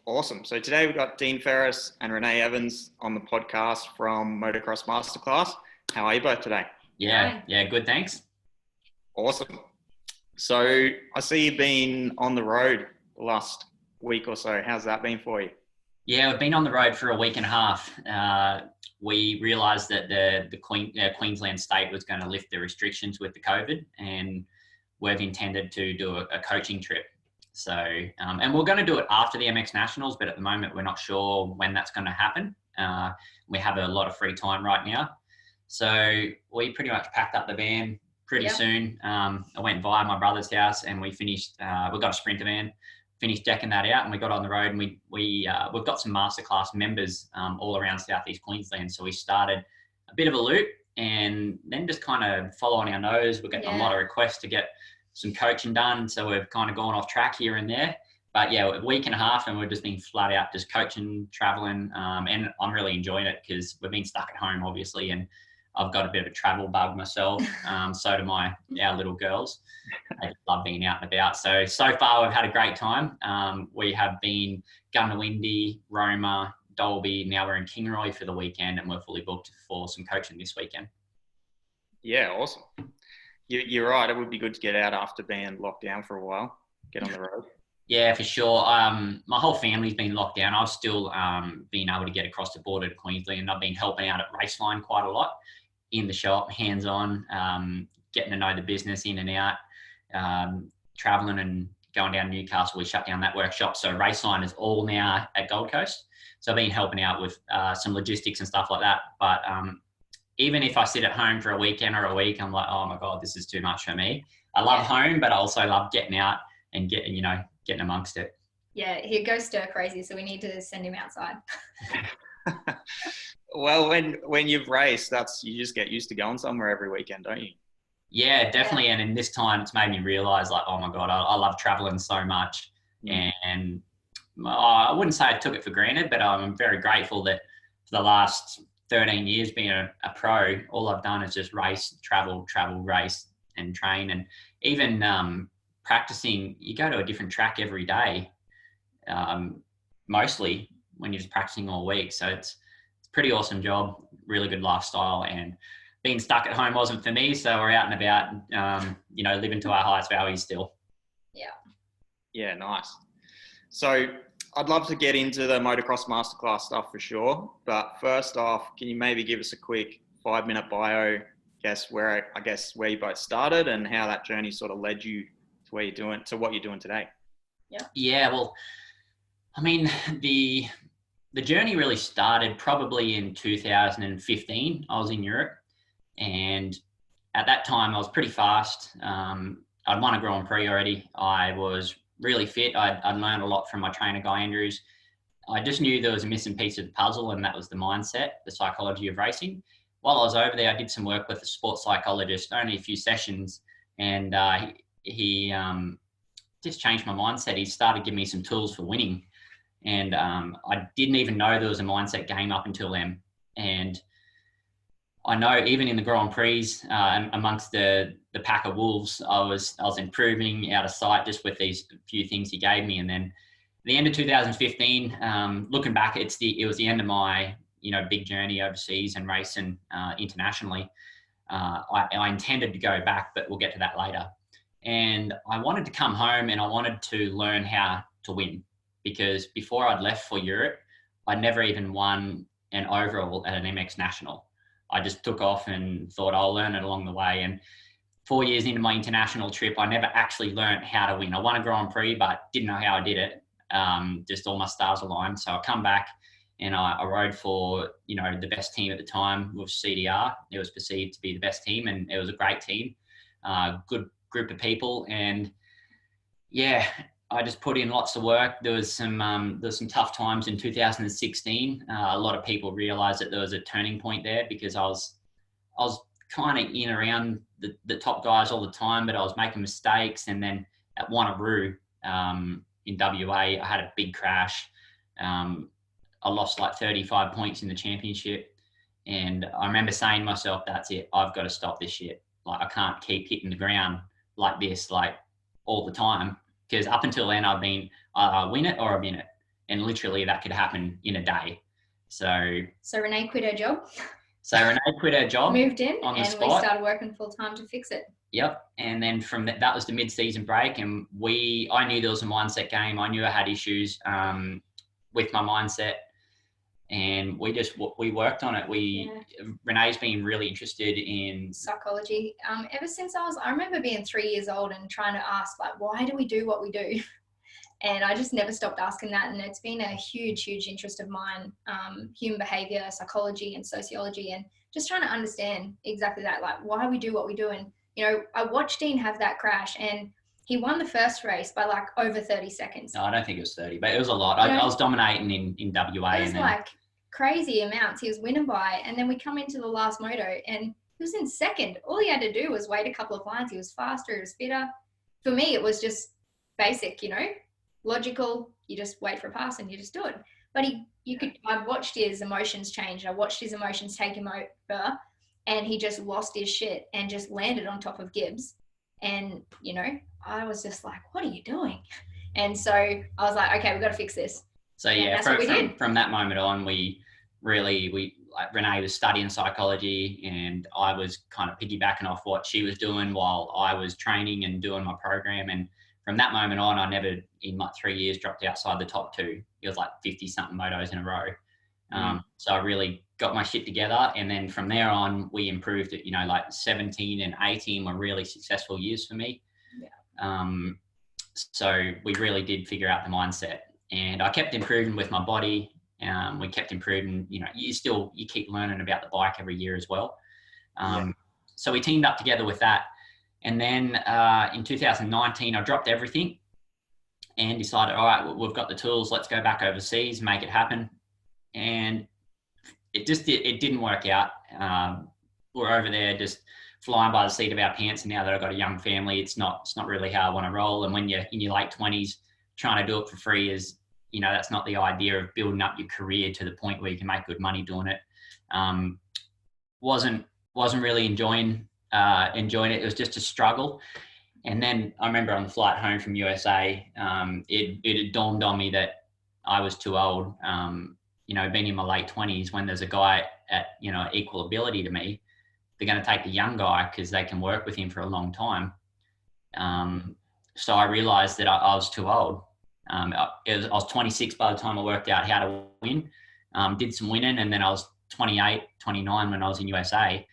Awesome. So today we've got Dean Ferris and Renae Evans on the podcast from Motocross Masterclass. How are you both today? Yeah, good, thanks. Awesome. So I see you've been on the road the last week or so. How's that been for you? Yeah, we've been on the road for a week and a half. We realised that the Queensland state was going to lift the restrictions with the COVID, and we've intended to do a coaching trip. So, and we're going to do it after the MX Nationals, but at the moment we're not sure when that's going to happen. We have a lot of free time right now. So we pretty much packed up the van pretty soon. I went via my brother's house and we finished, we got a Sprinter van, finished decking that out, and we got on the road, and we've got some masterclass members all around Southeast Queensland. So we started a bit of a loop and then just kind of following our nose. We're getting a lot of requests to get some coaching done. So we've kind of gone off track here and there. But yeah, a week and a half and we've just been flat out just coaching, traveling. And I'm really enjoying it because we've been stuck at home, obviously. And I've got a bit of a travel bug myself. So do our little girls. They just love being out and about. So far we've had a great time. We have been Goondiwindi, Roma, Dalby. Now we're in Kingaroy for the weekend, and we're fully booked for some coaching this weekend. Yeah, awesome. You're right. It would be good to get out after being locked down for a while. Get on the road. Yeah, for sure. My whole family's been locked down. I've still been able to get across the border to Queensland, and I've been helping out at Raceline quite a lot in the shop, hands-on, getting to know the business in and out, traveling and going down to Newcastle. We shut down that workshop. So Raceline is all now at Gold Coast. So I've been helping out with some logistics and stuff like that. But even if I sit at home for a weekend or a week, I'm like, oh my God, this is too much for me. I love home, but I also love getting out and getting amongst it. Yeah, he goes stir crazy, so we need to send him outside. Well, when you've raced, you just get used to going somewhere every weekend, don't you? Yeah, definitely. And in this time, it's made me realise, like, oh my God, I love travelling so much. And I wouldn't say I took it for granted, but I'm very grateful that for the last 13 years being a pro, all I've done is just race, travel, race and train. And even practicing, you go to a different track every day, mostly when you're just practicing all week. So it's a pretty awesome job, really good lifestyle, and being stuck at home wasn't for me. So we're out and about, living to our highest values still. Yeah, nice. So I'd love to get into the Motocross Masterclass stuff for sure. But first off, can you maybe give us a quick 5-minute bio, where you both started and how that journey sort of led you to what you're doing today? Yeah, well, I mean, the journey really started probably in 2015. I was in Europe, and at that time I was pretty fast. I'd won a Grand Prix already. I was really fit. I'd learned a lot from my trainer, Guy Andrews. I just knew there was a missing piece of the puzzle, and that was the mindset, the psychology of racing. While I was over there, I did some work with a sports psychologist, only a few sessions, and he just changed my mindset. He started giving me some tools for winning. And I didn't even know there was a mindset game up until then. And I know even in the Grand Prix, amongst the pack of wolves, I was improving out of sight just with these few things he gave me. And then at the end of 2015, looking back, it was the end of my big journey overseas and racing internationally. I intended to go back, but we'll get to that later. And I wanted to come home and I wanted to learn how to win, because before I'd left for Europe, I'd never even won an overall at an MX National. I just took off and thought I'll learn it along the way. And 4 years into my international trip, I never actually learned how to win. I won a Grand Prix, but didn't know how I did it. Just all my stars aligned. So I come back and I rode for, the best team at the time with CDR. It was perceived to be the best team, and it was a great team, good group of people. And yeah, I just put in lots of work. There was some tough times in 2016. A lot of people realised that there was a turning point there, because I was kind of in around the top guys all the time, but I was making mistakes. And then at Wanneroo in WA, I had a big crash. I lost like 35 points in the championship. And I remember saying to myself, that's it. I've got to stop this shit. Like, I can't keep hitting the ground like this, like all the time. Because up until then, I've been, I win it or I win it. and literally that could happen in a day. So Renae quit her job. So Renae quit her job, moved in, on the and spot. we started working full time to fix it. Yep. And then from that was the mid-season break, and I knew there was a mindset game. I knew I had issues with my mindset, and we worked on it. Renae's been really interested in psychology ever since I remember being 3 years old and trying to ask, like, why do we do what we do? And I just never stopped asking that. And it's been a huge, huge interest of mine, human behavior, psychology and sociology, and just trying to understand exactly that, like why we do what we do. And, you know, I watched Dean have that crash, and he won the first race by like over 30 seconds. No, I don't think it was 30, but it was a lot. I was dominating in WA. It was like crazy amounts he was winning by. And then we come into the last moto and he was in second. All he had to do was wait a couple of lines. He was faster, he was fitter. For me, it was just basic, you know, logical. You just wait for a pass and you just do it. But I watched his emotions change. I watched his emotions take him over, and he just lost his shit and just landed on top of Gibbs. And, you know, I was just like, what are you doing? And so I was like, okay, we've got to fix this. So yeah, from that moment on, we like Renae was studying psychology, and I was kind of piggybacking off what she was doing while I was training and doing my program. And from that moment on, I never in like 3 years dropped outside the top two. It was like 50 something motos in a row. So I really got my shit together. And then from there on, we improved it, you know, like 17 and 18 were really successful years for me. Yeah. So we really did figure out the mindset, and I kept improving with my body. We kept improving, you know, you keep learning about the bike every year as well. So we teamed up together with that. And then in 2019, I dropped everything and decided, all right, we've got the tools. Let's go back overseas, make it happen. And it didn't work out. We're over there just flying by the seat of our pants. And now that I've got a young family, it's not really how I want to roll. And when you're in your late 20s, trying to do it for free is, you know, that's not the idea of building up your career to the point where you can make good money doing it. Wasn't really enjoying it. It was just a struggle. And then I remember on the flight home from USA, it had dawned on me that I was too old. You know, being in my late 20s, when there's a guy at, you know, equal ability to me, they're going to take the young guy because they can work with him for a long time. So I realized that I was too old. I was 26 by the time I worked out how to win. Did some winning, and then I was 28, 29 when I was in USA.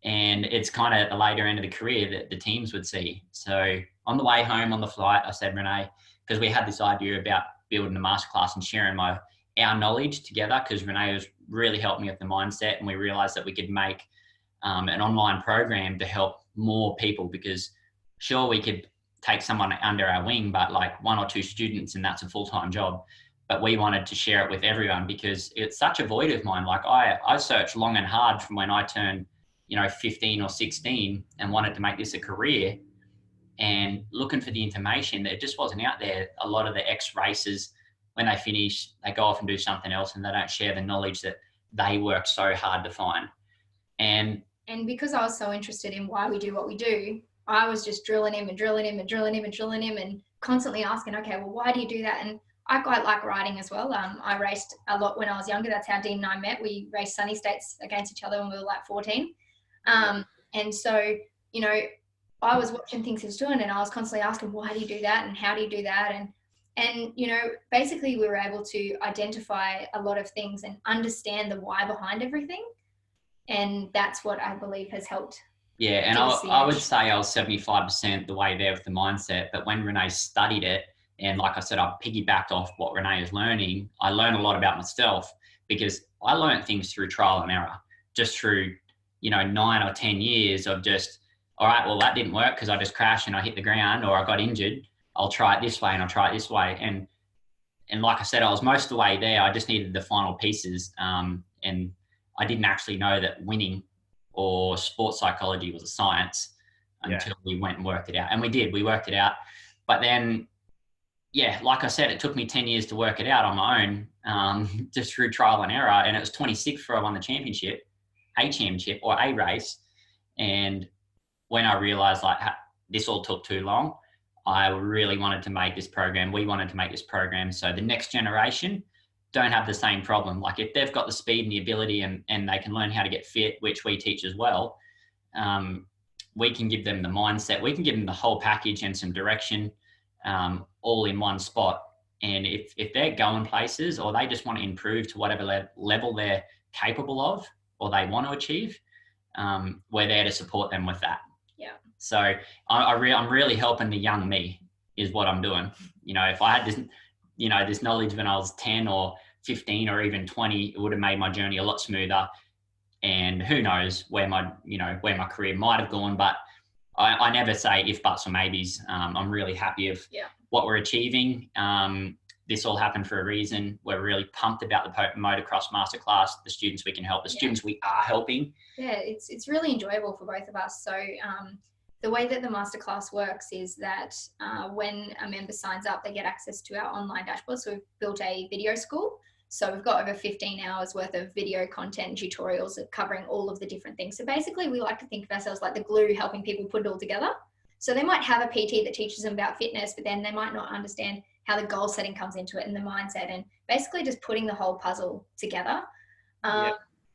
And it's kind of at the later end of the career that the teams would see. So on the way home on the flight, I said, Renae, because we had this idea about building a masterclass and sharing our knowledge together, because Renae was really helped me with the mindset, and we realized that we could make an online program to help more people, because sure, we could take someone under our wing, but like 1 or 2 students, and that's a full-time job. But we wanted to share it with everyone because it's such a void of mine. Like I searched long and hard from when I turned, you know, 15 or 16 and wanted to make this a career, and looking for the information that just wasn't out there. A lot of the ex-racers, when they finish, they go off and do something else, and they don't share the knowledge that they worked so hard to find. And because I was so interested in why we do what we do, I was just drilling him and constantly asking, okay, well, why do you do that? And I quite like riding as well. I raced a lot when I was younger. That's how Dean and I met. We raced sunny states against each other when we were like 14. And so, you know, I was watching things he was doing, and I was constantly asking, why do you do that? And how do you do that? And, you know, basically we were able to identify a lot of things and understand the why behind everything. And that's what I believe has helped. Yeah, and I would say I was 75% the way there with the mindset. But when Renae studied it, and like I said, I piggybacked off what Renae is learning, I learned a lot about myself, because I learned things through trial and error, just through, you know, 9 or 10 years of just, all right, well, that didn't work because I just crashed and I hit the ground, or I got injured. I'll try it this way and I'll try it this way. And like I said, I was most of the way there. I just needed the final pieces. And I didn't actually know that winning or sports psychology was a science until we went and worked it out. And we worked it out. But then, yeah, like I said, it took me 10 years to work it out on my own, just through trial and error. And it was 26 before I won the championship or a race. And when I realized like this all took too long, I really wanted to make this program. We wanted to make this program so the next generation don't have the same problem. Like if they've got the speed and the ability and they can learn how to get fit, which we teach as well, we can give them the mindset, we can give them the whole package and some direction, all in one spot. And if they're going places or they just want to improve to whatever level they're capable of or they want to achieve, we're there to support them with that. Yeah. So I'm really helping the young me is what I'm doing. You know, if I had this, this knowledge when I was 10 or 15 or even 20, it would have made my journey a lot smoother. And who knows where my career might have gone, but I never say if, buts or maybes. I'm really happy of what we're achieving. This all happened for a reason. We're really pumped about the Motocross Masterclass, the students we can help, the students we are helping. Yeah, it's really enjoyable for both of us. So the way that the masterclass works is that when a member signs up, they get access to our online dashboard. So we've built a video school. So we've got over 15 hours worth of video content and tutorials covering all of the different things. So basically we like to think of ourselves like the glue helping people put it all together. So they might have a PT that teaches them about fitness, but then they might not understand how the goal setting comes into it and the mindset, and basically just putting the whole puzzle together.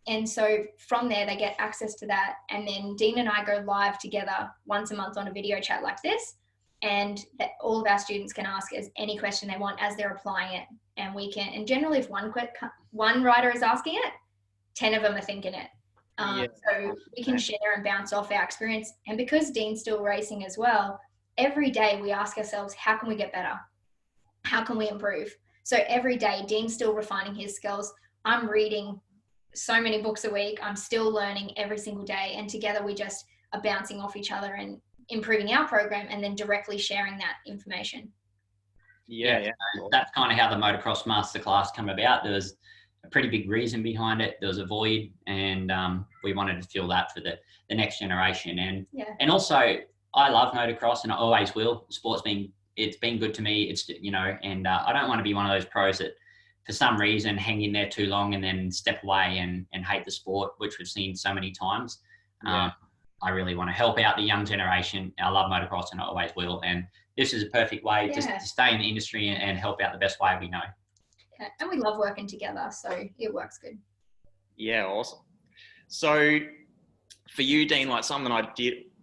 And so from there, they get access to that. And then Dean and I go live together once a month on a video chat like this. And that all of our students can ask us any question they want as they're applying it. And we can, and generally if one rider is asking it, 10 of them are thinking it. So we can share and bounce off our experience. And because Dean's still racing as well, every day we ask ourselves, how can we get better? How can we improve? So every day, Dean's still refining his skills. I'm reading so many books a week. I'm still learning every single day. And together we just are bouncing off each other and improving our program and then directly sharing that information. Yeah. That's kind of how the Motocross Masterclass came about. There was a pretty big reason behind it. There was a void, and we wanted to fill that for the next generation. And also, I love motocross, and I always will. It's been good to me. It's and I don't want to be one of those pros that, for some reason, hang in there too long and then step away and hate the sport, which we've seen so many times. I really want to help out the young generation. I love motocross, and I always will. And this is a perfect way to stay in the industry and help out the best way we know. Yeah, and we love working together, so it works good. Yeah, awesome. So for you, Dean, like something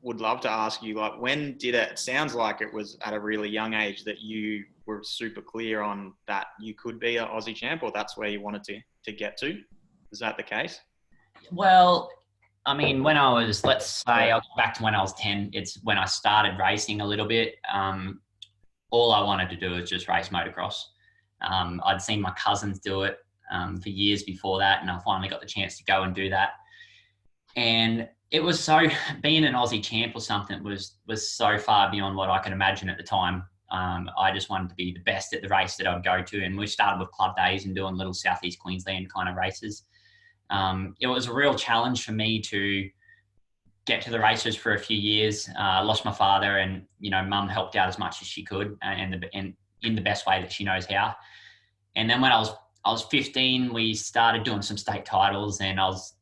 would love to ask you, like when did it sounds like it was at a really young age that you were super clear on that you could be an Aussie champ, or that's where you wanted to get to? Is that the case? Well, I mean, when I was, let's say, I'll go back to when I was 10, it's when I started racing a little bit. All I wanted to do was just race motocross. I'd seen my cousins do it for years before that, and I finally got the chance to go and do that. And it was being an Aussie champ or something was so far beyond what I could imagine at the time. I just wanted to be the best at the race that I'd go to. And we started with club days and doing little Southeast Queensland kind of races. It was a real challenge for me to get to the races for a few years. I lost my father, and, mum helped out as much as she could and in the best way that she knows how. And then when I was 15, we started doing some state titles, and I was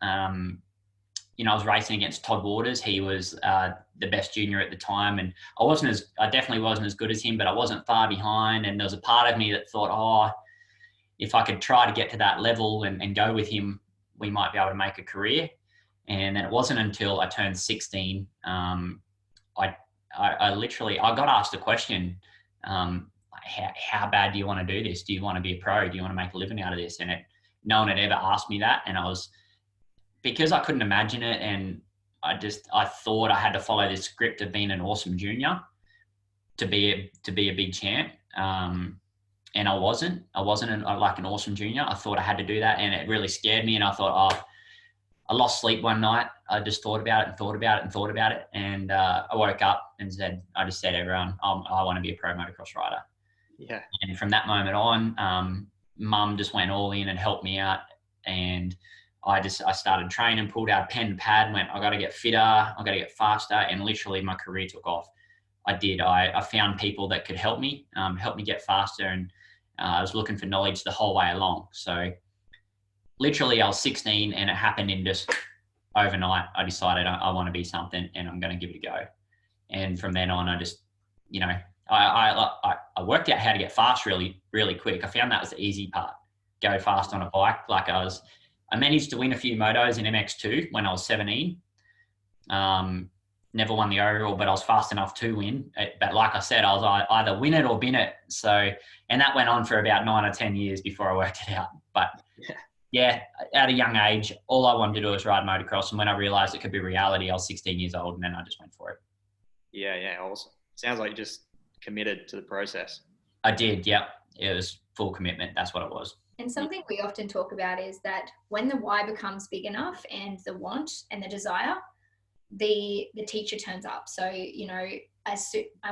racing against Todd Waters. He was the best junior at the time, and I definitely wasn't as good as him, but I wasn't far behind. And there was a part of me that thought, if I could try to get to that level and go with him, we might be able to make a career. And then it wasn't until I turned 16, I got asked a question, how bad do you want to do this? Do you want to be a pro? Do you want to make a living out of this? And no one had ever asked me that. And because I couldn't imagine it, and I thought I had to follow this script of being an awesome junior to be a big champ. And I wasn't like an awesome junior. I thought I had to do that, and it really scared me. And I thought, I lost sleep one night. I just thought about it. And I woke up and I just said to everyone, I want to be a pro motocross rider. Yeah. And from that moment on, mum just went all in and helped me out. And I started training, pulled out a pen and pad, and went, I got to get fitter, I got to get faster. And literally my career took off. I did. I found people that could help me get faster. And I was looking for knowledge the whole way along. So literally I was 16, and it happened in just overnight. I decided I want to be something, and I'm going to give it a go. And from then on, I just, I worked out how to get fast really, really quick. I found that was the easy part. Go fast on a bike. I managed to win a few motos in MX2 when I was 17. Never won the overall, but I was fast enough to win. But like I said, I was either win it or bin it. So, and that went on for about 9 or 10 years before I worked it out. But yeah, at a young age, all I wanted to do was ride motocross. And when I realized it could be reality, I was 16 years old, and then I just went for it. Yeah, awesome. Sounds like you just committed to the process. I did, yeah. It was full commitment. That's what it was. And something we often talk about is that when the why becomes big enough and the want and the desire, the teacher turns up. So, you know,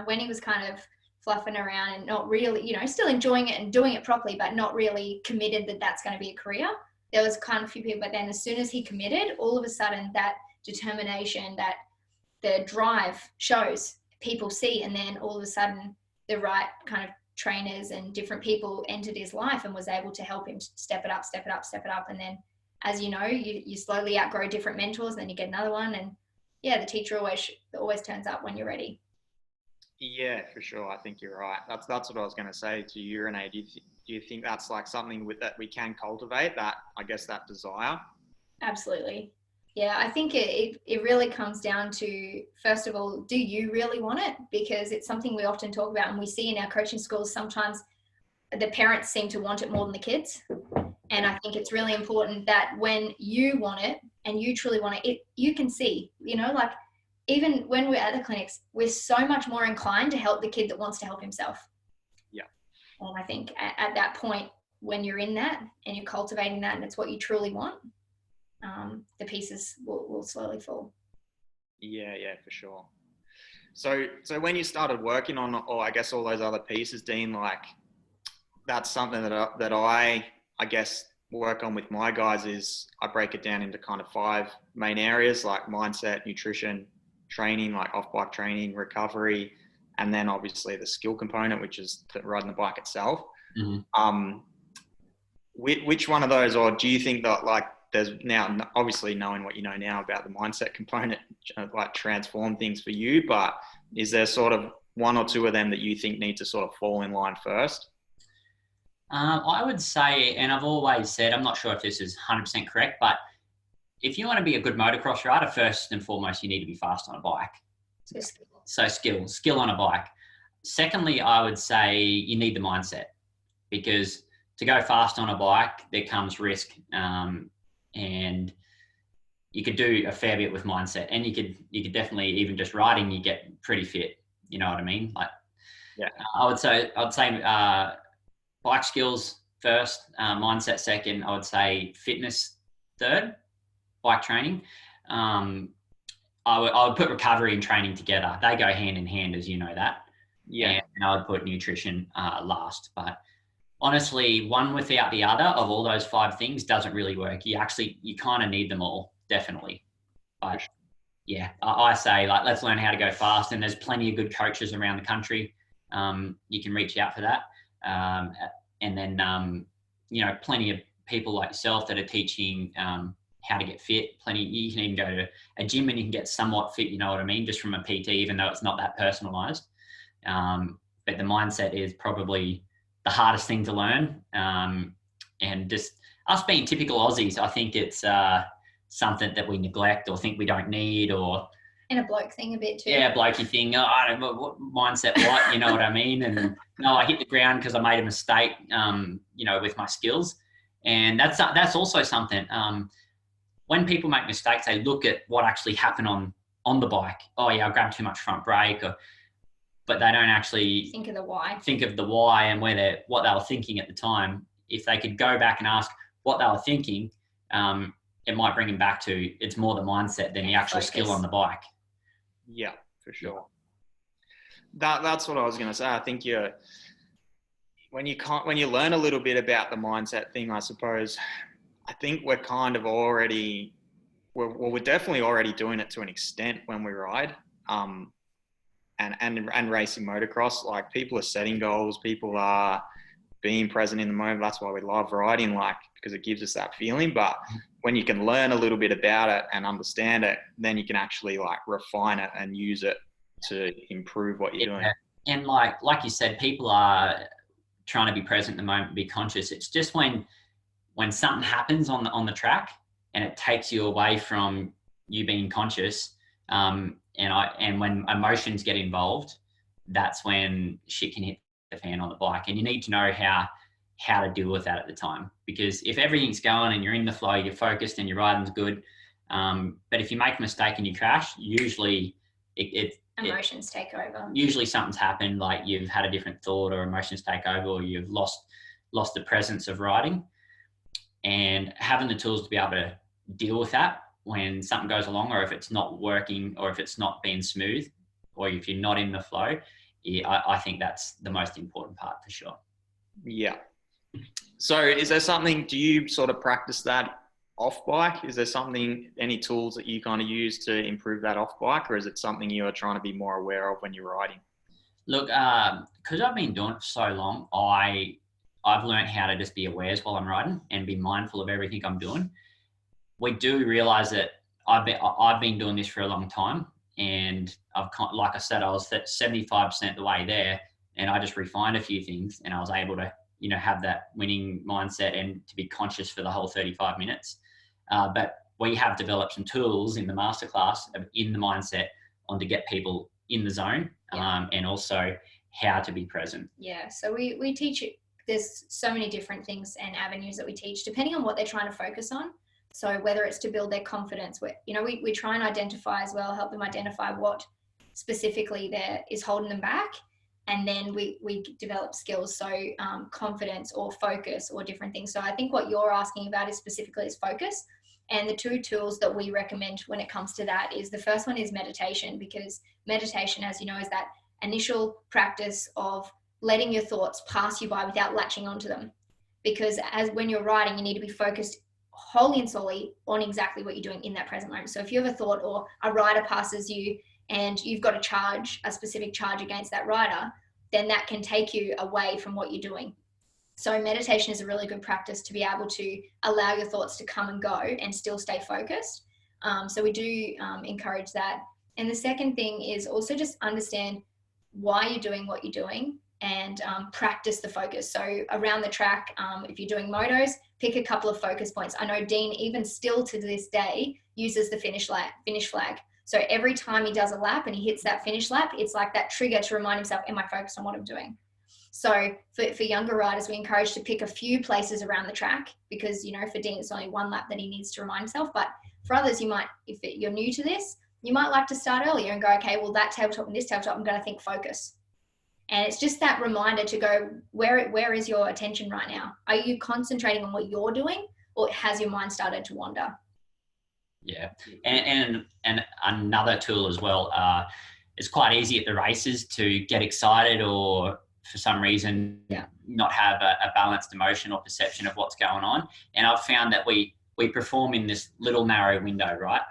when he was kind of fluffing around and not really, you know, still enjoying it and doing it properly, but not really committed that that's going to be a career, there was kind of a few people. But then as soon as he committed, all of a sudden that determination, that the drive shows, people see, and then all of a sudden the right kind of trainers and different people entered his life and was able to help him step it up. And then, as you know, you slowly outgrow different mentors, and then you get another one. And yeah, the teacher always turns up when you're ready. Yeah, for sure. I think you're right. That's what I was going to say to you, Renae. Do you think that's like something that we can cultivate, that, I guess, that desire? Absolutely. Yeah, I think it really comes down to, first of all, do you really want it? Because it's something we often talk about, and we see in our coaching schools, sometimes the parents seem to want it more than the kids. And I think it's really important that when you want it and you truly want it, you can see, you know, like even when we're at the clinics, we're so much more inclined to help the kid that wants to help himself. Yeah. And I think at that point, when you're in that and you're cultivating that and it's what you truly want, the pieces will slowly fall. Yeah, for sure. So when you started working on, or I guess all those other pieces, Dean, like that's something that I guess work on with my guys. Is I break it down into kind of 5 main areas, like mindset, nutrition, training, like off-bike training, recovery, and then obviously the skill component, which is riding the bike itself. Mm-hmm. Which one of those, or do you think that, like, there's now, obviously knowing what you know now about the mindset component, like transform things for you, but is there sort of 1 or 2 of them that you think need to sort of fall in line first? I would say, and I've always said, I'm not sure if this is 100% correct, but if you want to be a good motocross rider, first and foremost, you need to be fast on a bike. So skill on a bike. Secondly, I would say you need the mindset, because to go fast on a bike, there comes risk. And you could do a fair bit with mindset, and you could definitely, even just riding, you get pretty fit. You know what I mean? Like, yeah, I'd say bike skills first, mindset second. I would say fitness third, bike training. I would put recovery and training together. They go hand in hand, as you know that. Yeah. And I would put nutrition last. But honestly, one without the other of all those 5 things doesn't really work. You kind of need them all, definitely. But yeah, I say, like, let's learn how to go fast. And there's plenty of good coaches around the country. You can reach out for that. And then, you know, plenty of people like yourself that are teaching how to get fit. You can even go to a gym and you can get somewhat fit, you know what I mean, just from a PT, even though it's not that personalized. But the mindset is probably the hardest thing to learn. And just us being typical Aussies, I think it's something that we neglect or think we don't need, or and a bloke thing a bit too. Yeah, blokey thing. Oh, I don't know what mindset, what, you know what I mean? And no, I hit the ground because I made a mistake, you know, with my skills. And that's also something. When people make mistakes, they look at what actually happened on the bike. Oh yeah, I grabbed too much front brake, but they don't actually think of the why. Think of the why and what they were thinking at the time. If they could go back and ask what they were thinking, it might bring them back to, it's more the mindset than the actual skill on the bike. Yeah, for sure. That's what I was going to say. I think when you learn a little bit about the mindset thing, I suppose, I think we're kind of already, we're definitely already doing it to an extent when we ride, and racing motocross. Like, people are setting goals, people are being present in the moment. That's why we love riding, like, because it gives us that feeling. But when you can learn a little bit about it and understand it, then you can actually, like, refine it and use it to improve what you're doing. and like you said, people are trying to be present in the moment, be conscious. It's just when something happens on the track and it takes you away from you being conscious, and when emotions get involved, that's when shit can hit the fan on the bike. And you need to know how to deal with that at the time, because if everything's going and you're in the flow, you're focused and your riding's good, but if you make a mistake and you crash, usually emotions take over. Usually something's happened, like you've had a different thought, or emotions take over, or you've lost the presence of riding. And having the tools to be able to deal with that when something goes along, or if it's not working, or if it's not being smooth, or if you're not in the flow, I think that's the most important part for sure. Yeah. So is there something, do you sort of practice that off bike? Is there any tools that you kind of use to improve that off bike, or is it something you are trying to be more aware of when you're riding? Look, because I've been doing it for so long, I've learned how to just be aware while I'm riding and be mindful of everything I'm doing. We do realize that I've been doing this for a long time, and like I said, I was at 75% the way there, and I just refined a few things, and I was able to, have that winning mindset and to be conscious for the whole 35 minutes. But we have developed some tools in the masterclass in the mindset on to get people in the zone, and also how to be present. Yeah. So we teach it. There's so many different things and avenues that we teach depending on what they're trying to focus on. So whether it's to build their confidence, we try and identify as well, help them identify what specifically there is holding them back. And then we develop skills. So confidence or focus or different things. So I think what you're asking about is specifically is focus. And the two tools that we recommend when it comes to that is, the first one is meditation, because meditation, as you know, is that initial practice of letting your thoughts pass you by without latching onto them. Because when you're riding, you need to be focused wholly and solely on exactly what you're doing in that present moment. So if you have a thought, or a rider passes you and you've got a specific charge against that rider, then that can take you away from what you're doing. So meditation is a really good practice to be able to allow your thoughts to come and go and still stay focused. So we do encourage that. And the second thing is also just understand why you're doing what you're doing, and practice the focus. So around the track, if you're doing motos, pick a couple of focus points. I know Dean, even still to this day, uses the finish flag. So every time he does a lap and he hits that finish lap, it's like that trigger to remind himself, am I focused on what I'm doing? So for younger riders, we encourage to pick a few places around the track, because, for Dean, it's only one lap that he needs to remind himself. But for others, you might, if you're new to this, you might like to start earlier and go, okay, well, that tabletop and this tabletop, I'm going to think focus. And it's just that reminder to go, where is your attention right now? Are you concentrating on what you're doing, or has your mind started to wander? Yeah. And another tool as well, it's quite easy at the races to get excited, or for some reason not have a balanced emotion or perception of what's going on. And I've found that we perform in this little narrow window, right?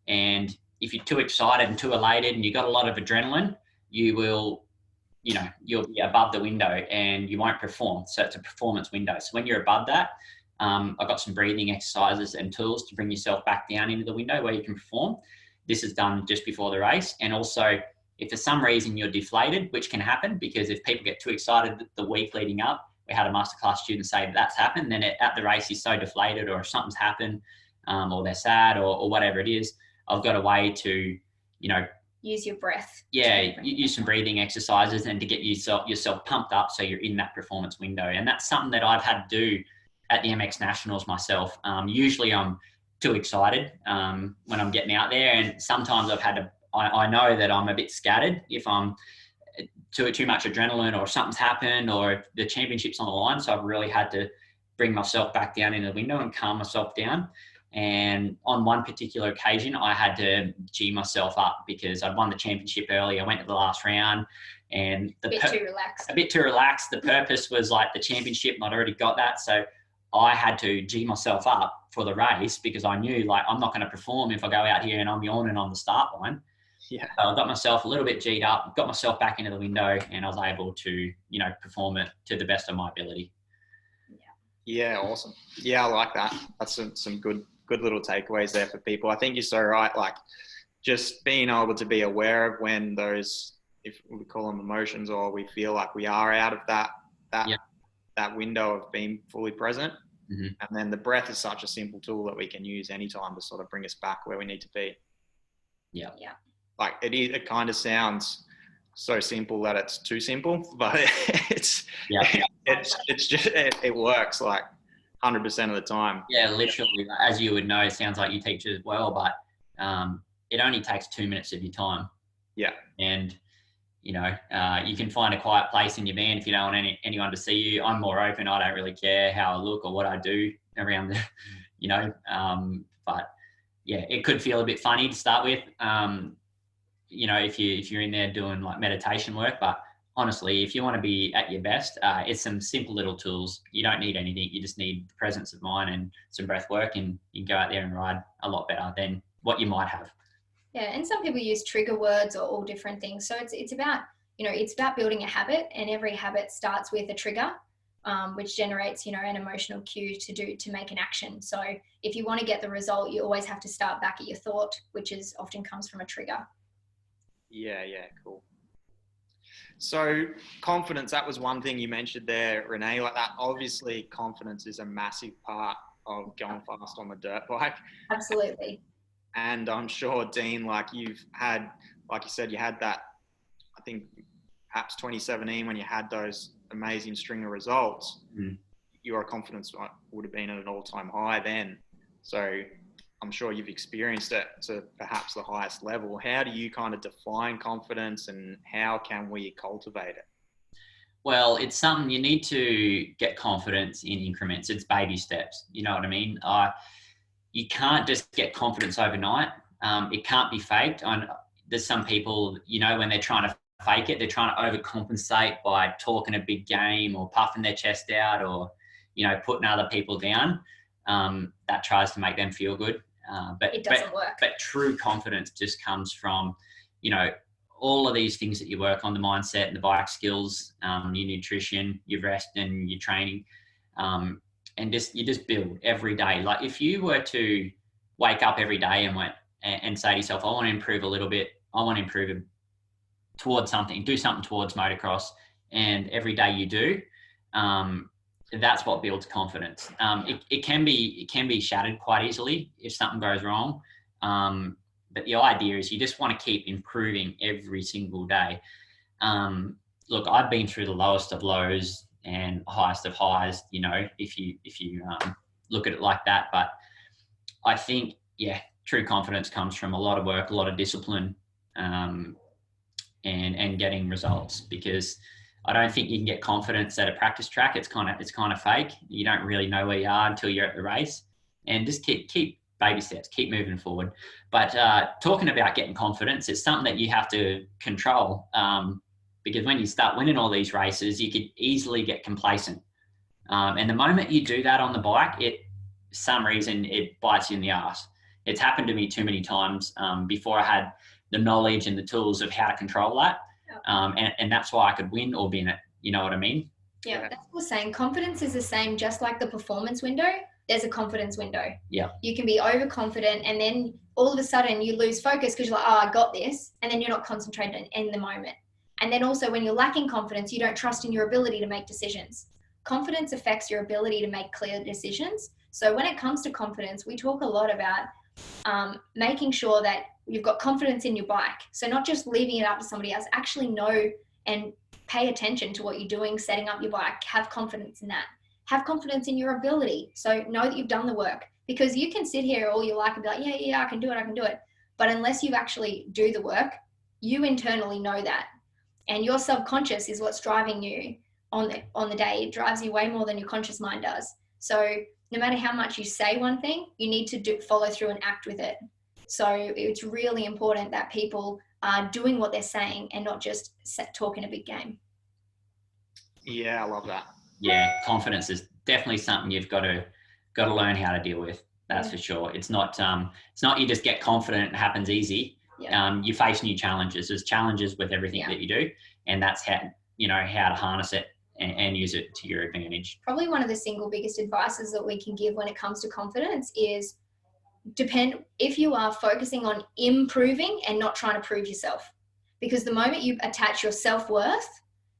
And if you're too excited and too elated and you've got a lot of adrenaline, you'll be above the window and you won't perform. So it's a performance window. So when you're above that, I've got some breathing exercises and tools to bring yourself back down into the window where you can perform. This is done just before the race. And also, if for some reason you're deflated, which can happen, because if people get too excited the week leading up, we had a masterclass student say that's happened, then at the race he's so deflated, or if something's happened, or they're sad, or whatever it is, I've got a way to, use your breath. Yeah, use some breathing exercises and to get yourself pumped up so you're in that performance window. And that's something that I've had to do at the MX Nationals myself. Usually I'm too excited when I'm getting out there, and sometimes I've had to, I know that I'm a bit scattered if I'm too much adrenaline, or something's happened, or if the championship's on the line. So I've really had to bring myself back down in the window and calm myself down. And on one particular occasion, I had to G myself up because I'd won the championship early. I went to the last round, and a bit too relaxed. The purpose was like the championship, and I'd already got that. So I had to G myself up for the race, because I knew, like, I'm not going to perform if I go out here and I'm yawning on the start line. Yeah. So I got myself a little bit G'd up, got myself back into the window, and I was able to, perform it to the best of my ability. Yeah, awesome. Yeah, I like that. That's some good little takeaways there for people. I think you're so right. Like, just being able to be aware of when those if we call them emotions, or we feel like we are out of that window of being fully present. Mm-hmm. And then the breath is such a simple tool that we can use anytime to sort of bring us back where we need to be. Yeah. Like it kind of sounds so simple that it's too simple, but it's just, it works like 100% of the time. Yeah, literally, as you would know, it sounds like you teach it as well, but it only takes 2 minutes of your time. Yeah. And, you can find a quiet place in your van if you don't want anyone to see you. I'm more open. I don't really care how I look or what I do around the, but yeah, it could feel a bit funny to start with, if you're in there doing like meditation work, but honestly, if you want to be at your best, it's some simple little tools. You don't need anything. You just need the presence of mind and some breath work, and you can go out there and ride a lot better than what you might have. Yeah, and some people use trigger words or all different things. So it's about, it's about building a habit, and every habit starts with a trigger, which generates, an emotional cue to make an action. So if you want to get the result, you always have to start back at your thought, which often comes from a trigger. Yeah, cool. So confidence, that was one thing you mentioned there, Renae. Like that, obviously confidence is a massive part of going fast on the dirt bike. Absolutely. And I'm sure, Dean, like you said, you had that, I think perhaps 2017 when you had those amazing string of results, your confidence would have been at an all-time high then. So I'm sure you've experienced it to perhaps the highest level. How do you kind of define confidence, and how can we cultivate it? Well, it's something you need to get confidence in increments. It's baby steps. You know what I mean? You can't just get confidence overnight. It can't be faked. There's some people, when they're trying to fake it, they're trying to overcompensate by talking a big game or puffing their chest out or, putting other people down. That tries to make them feel good. But it doesn't work. But true confidence just comes from, all of these things that you work on, the mindset and the bike skills, your nutrition, your rest and your training. And you just build every day. Like if you were to wake up every day and say to yourself, I want to improve a little bit. I want to improve towards something, do something towards motocross. And every day you do, that's what builds confidence. It can be shattered quite easily if something goes wrong. But the idea is you just want to keep improving every single day. Look, I've been through the lowest of lows and highest of highs, if you look at it like that. But I think, true confidence comes from a lot of work, a lot of discipline, and getting results, because I don't think you can get confidence at a practice track. It's kind of fake. You don't really know where you are until you're at the race, and just keep baby steps, keep moving forward. But talking about getting confidence, it's something that you have to control. Because when you start winning all these races, you could easily get complacent. And the moment you do that on the bike, some reason it bites you in the ass. It's happened to me too many times before I had the knowledge and the tools of how to control that. And that's why I could win or be in it. You know what I mean? Yeah, that's what we're saying. Confidence is the same, just like the performance window. There's a confidence window. Yeah. You can be overconfident, and then all of a sudden you lose focus because you're like, I got this. And then you're not concentrated in the moment. And then also when you're lacking confidence, you don't trust in your ability to make decisions. Confidence affects your ability to make clear decisions. So when it comes to confidence, we talk a lot about making sure that you've got confidence in your bike. So not just leaving it up to somebody else, actually know and pay attention to what you're doing, setting up your bike, have confidence in that. Have confidence in your ability. So know that you've done the work, because you can sit here all you like and be like, yeah, I can do it. But unless you actually do the work, you internally know that. And your subconscious is what's driving you on the day. It drives you way more than your conscious mind does. So no matter how much you say one thing, you need to follow through and act with it. So it's really important that people are doing what they're saying and not just talking a big game. Yeah, I love that. Yeah, confidence is definitely something you've got to learn how to deal with. That's for sure. It's not you just get confident and it happens easy. Yeah. You face new challenges. There's challenges with everything that you do, and that's how to harness it and use it to your advantage. Probably one of the single biggest advices that we can give when it comes to confidence is if you are focusing on improving and not trying to prove yourself. because the moment you attach your self-worth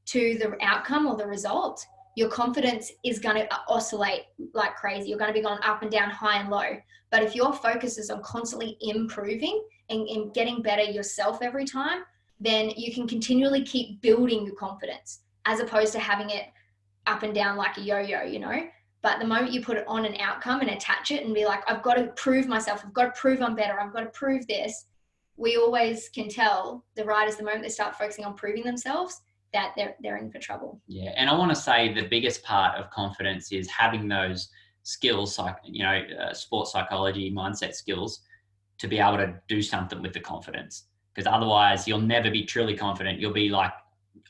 to the outcome or the result, your confidence is going to oscillate like crazy. You're going to be going up and down, high and low. But if your focus is on constantly improving and getting better yourself every time, then you can continually keep building your confidence, as opposed to having it up and down like a yo-yo, you know. But the moment you put it on an outcome and attach it and be like, I've got to prove myself, I've got to prove I'm better, I've got to prove this, we always can tell the riders, the moment they start focusing on proving themselves, that they're in for trouble. Yeah, and I want to say the biggest part of confidence is having those skills, like, you know, sports psychology, mindset skills, to be able to do something with the confidence. Because otherwise, you'll never be truly confident. You'll be like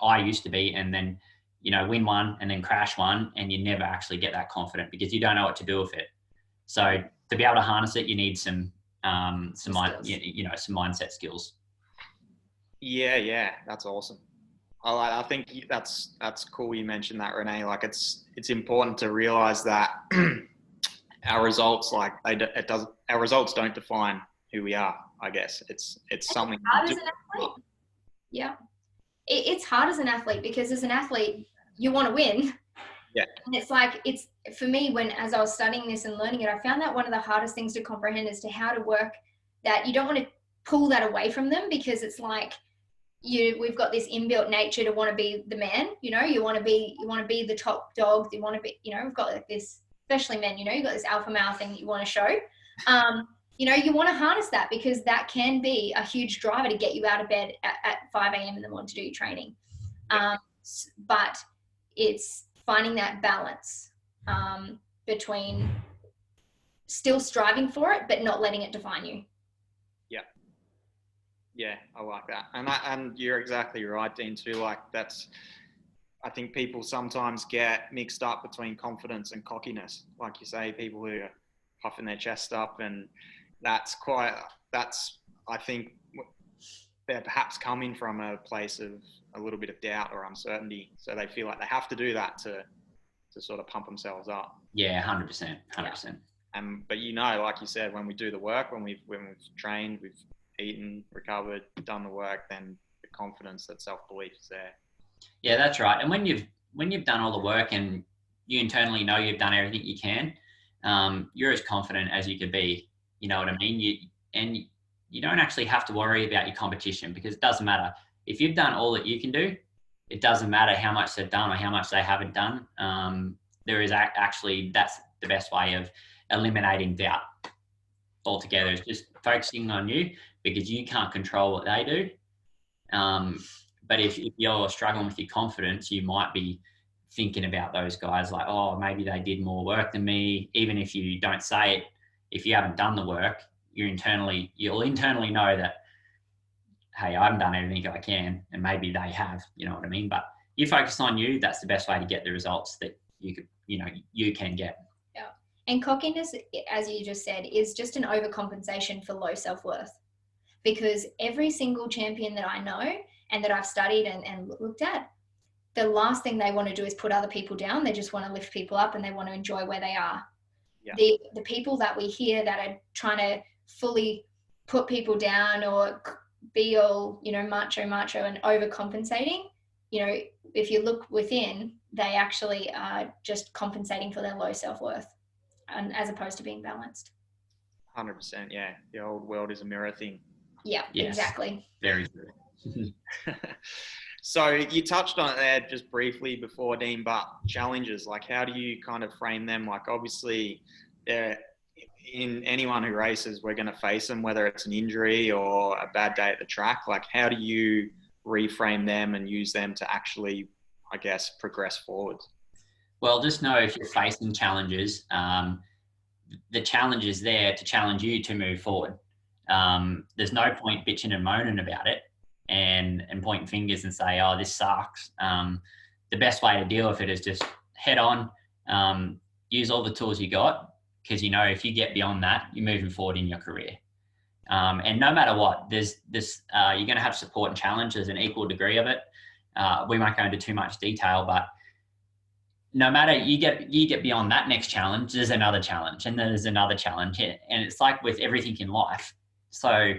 I used to be, and then, you know, win one and then crash one, and you never actually get that confident because you don't know what to do with it. So to be able to harness it, you need some mindset skills. Yeah, that's awesome. I think that's cool you mentioned that, Renae. Like it's important to realize that our results, like our results don't define who we are. I guess it's something hard as an athlete. Yeah, it's hard as an athlete, because as an athlete you want to win. Yeah, and it's like, it's for me, as I was studying this and learning it, I found that one of the hardest things to comprehend as to how to work that. You don't want to pull that away from them, because it's like we've got this inbuilt nature to want to be the man, you know, you want to be the top dog, you want to be, you know, we've got like this, especially men, you know, you've got this alpha male thing that you want to show. You know, you want to harness that, because that can be a huge driver to get you out of bed at 5 a.m. in the morning to do your training. But it's finding that balance between still striving for it, but not letting it define you. Yeah, I like that. And you're exactly right, Dean, too. Like I think people sometimes get mixed up between confidence and cockiness. Like you say, people who are puffing their chest up, and I think they're perhaps coming from a place of a little bit of doubt or uncertainty. So they feel like they have to do that to sort of pump themselves up. Yeah, 100%. But you know, like you said, when we do the work, when we've trained, we've eaten, recovered, done the work, then the confidence, that self-belief is there. Yeah, that's right. And when you've done all the work and you internally know you've done everything you can, you're as confident as you could be. You know what I mean? You don't actually have to worry about your competition, because it doesn't matter. If you've done all that you can do, it doesn't matter how much they've done or how much they haven't done. There is actually, that's the best way of eliminating doubt altogether, is just focusing on you, because you can't control what they do. But if you're struggling with your confidence, you might be thinking about those guys like, oh, maybe they did more work than me. Even if you don't say it, if you haven't done the work, you'll internally know that, hey, I haven't done everything I can, and maybe they have, you know what I mean? But you focus on you, that's the best way to get the results that you can get. Yeah. And cockiness, as you just said, is just an overcompensation for low self-worth. Because every single champion that I know and that I've studied and looked at, the last thing they want to do is put other people down. They just want to lift people up, and they want to enjoy where they are. Yeah. The people that we hear that are trying to fully put people down or be all, you know, macho and overcompensating, you know, if you look within, they actually are just compensating for their low self-worth, and as opposed to being balanced. 100%. Yeah. The old world is a mirror thing. Yeah, yes, exactly. Very true. So you touched on it there just briefly before, Dean, but challenges, like how do you kind of frame them? Like obviously in anyone who races, we're going to face them, whether it's an injury or a bad day at the track. Like how do you reframe them and use them to actually, I guess, progress forward? Well, just know if you're facing challenges, the challenge is there to challenge you to move forward. There's no point bitching and moaning about it and pointing fingers and say, oh, this sucks. The best way to deal with it is just head on, use all the tools you got, because, you know, if you get beyond that, you're moving forward in your career. And no matter what, there's this, you're going to have support and challenge. There's an equal degree of it. We won't go into too much detail, but no matter you get beyond that next challenge, there's another challenge, and then there's another challenge. And it's like with everything in life. So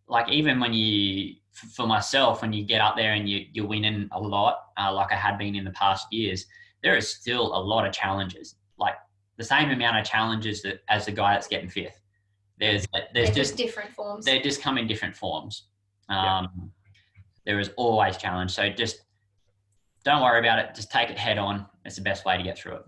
like even when you for myself, when you get up there and you're winning a lot, like I had been in the past years, there is still a lot of challenges, like the same amount of challenges that as the guy that's getting fifth. There's just different forms. They just come in different forms. Yeah. There is always challenge. So just don't worry about it. Just take it head on. It's the best way to get through it.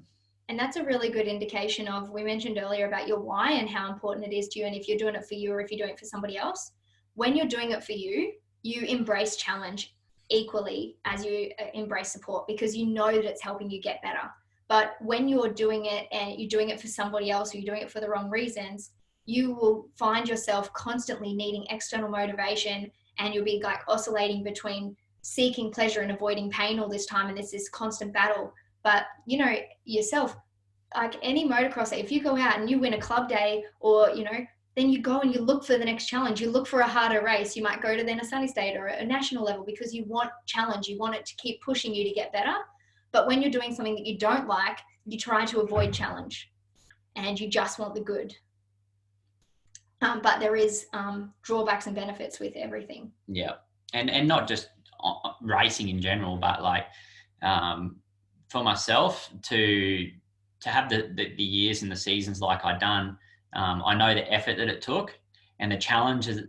And that's a really good indication of, we mentioned earlier about your why and how important it is to you, and if you're doing it for you or if you're doing it for somebody else. When you're doing it for you, you embrace challenge equally as you embrace support, because you know that it's helping you get better. But when you're doing it and you're doing it for somebody else, or you're doing it for the wrong reasons, you will find yourself constantly needing external motivation, and you'll be like oscillating between seeking pleasure and avoiding pain all this time, and it's this constant battle. But you know yourself, like any motocrosser, if you go out and you win a club day, or then you go and you look for the next challenge, you look for a harder race, you might go to then a sunny state or a national level, because you want challenge, you want it to keep pushing you to get better. But when you're doing something that you don't like, you try to avoid challenge and you just want the good. But there is drawbacks and benefits with everything. Yeah. And not just racing in general, but like for myself to have the years and the seasons like I done, I know the effort that it took and the challenges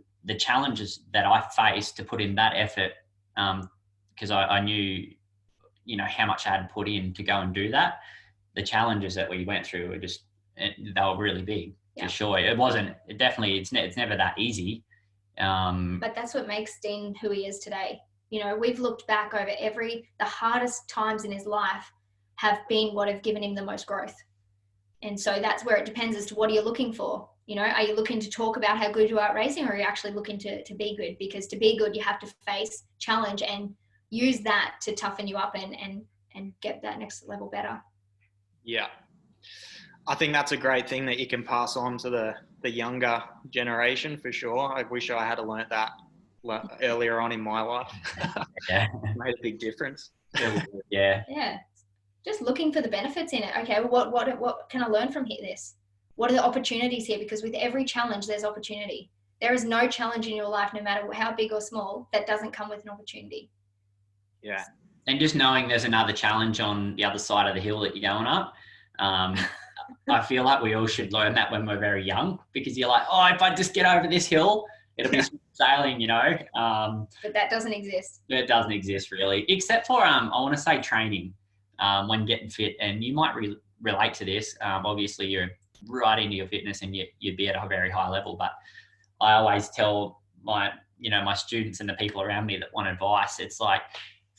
that I faced to put in that effort, because I knew, how much I had put in to go and do that. The challenges that we went through were they were really big. Yeah. For sure. It's never that easy. But that's what makes Dean who he is today. We've looked back over the hardest times in his life have been what have given him the most growth. And so that's where it depends as to what are you looking for. Are you looking to talk about how good you are at racing, or are you actually looking to be good? Because to be good, you have to face challenge and use that to toughen you up and get that next level better. Yeah. I think that's a great thing that you can pass on to the younger generation, for sure. I wish I had learnt that earlier on in my life. Yeah. Made a big difference. Yeah. Yeah. Just looking for the benefits in it. Okay, well, what can I learn from this? What are the opportunities here? Because with every challenge, there's opportunity. There is no challenge in your life, no matter how big or small, that doesn't come with an opportunity. Yeah. And just knowing there's another challenge on the other side of the hill that you're going up. I feel like we all should learn that when we're very young, because you're like, oh, if I just get over this hill, it'll be sailing, But that doesn't exist. It doesn't exist really, except for, I want to say training, when getting fit. And you might relate to this. Obviously, you're right into your fitness and you'd be at a very high level. But I always tell my students and the people around me that want advice, it's like